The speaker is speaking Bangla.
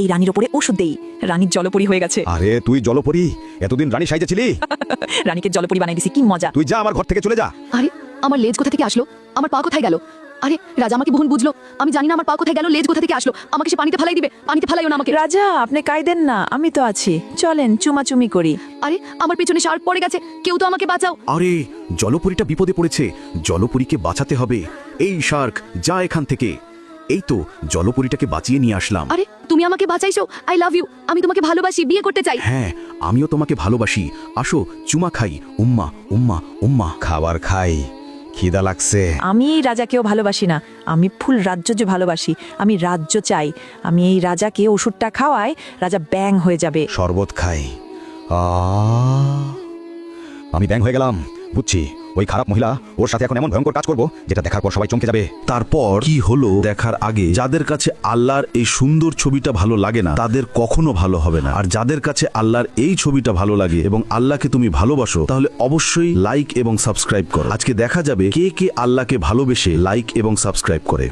এই রানীর ওপরে ওষুধ দেই, রানীর জলপরি হয়ে গেছে। আরে তুই জলপরি, এতদিন রানী সাইজেছিলি? রানীকে জলপরি বানাই দিছি, কি মজা। তুই যা আমার ঘর থেকে চলে যা। আরে আমার লেজ কোথা থেকে আসলো? আমার পা কোথায় গেল? আরে রাজা আমাকে বহুন বুঝলো, আমি জানি না আমার পা কোথায় গেল, লেজ কোথা থেকে আসলো। আমাকে সে পানিতে ফেলাই দিবে, পানিতে ফেলাইও না আমাকে। রাজা আপনি কাইদেন না, আমি তো আছি, চলেন চুমাচুমি করি। আরে আমার পেছনে শার্ক পড়ে গেছে, কেউ তো আমাকে বাঁচাও। আরে জলপরীটা বিপদে পড়েছে, জলপরীকে বাঁচাতে হবে। এই শার্ক যা এখান থেকে। এই তো জলপরীটাকে বাঁচিয়ে নিয়ে আসলাম। আরে তুমি আমাকে বাঁচাইছো, আই লাভ ইউ, আমি তোমাকে ভালোবাসি, বিয়ে করতে চাই। হ্যাঁ আমিও তোমাকে ভালোবাসি, আসো চুমা খাই। উম্মা উম্মা উম্মা। খাবার খাই, খিদা লাগছে। আমি এই রাজাকেও ভালোবাসি না, আমি ফুল রাজ্য যে ভালোবাসি, আমি রাজ্য চাই। আমি এই রাজাকে ওষুধটা খাওয়াই, রাজা ব্যাং হয়ে যাবে। শরবত খাই। আমি ব্যাং হয়ে গেলাম, বুঝছি। ওই খারাপ মহিলা, ওর সাথে এখন এমন ভয়ঙ্কর কাজ করব যেটা দেখার পর সবাই চমকে যাবে। তারপর কি হলো দেখার আগে যাদের কাছে আল্লাহর এই সুন্দর ছবিটা ভালো লাগে না তাদের কখনো ভালো হবে না। আর যাদের কাছে আল্লাহর এই ছবিটা ভালো লাগে এবং আল্লাহকে তুমি ভালোবাসো তাহলে অবশ্যই লাইক এবং সাবস্ক্রাইব করো। আজকে দেখা যাবে কে কে আল্লাহকে ভালোবেসে লাইক এবং সাবস্ক্রাইব করে।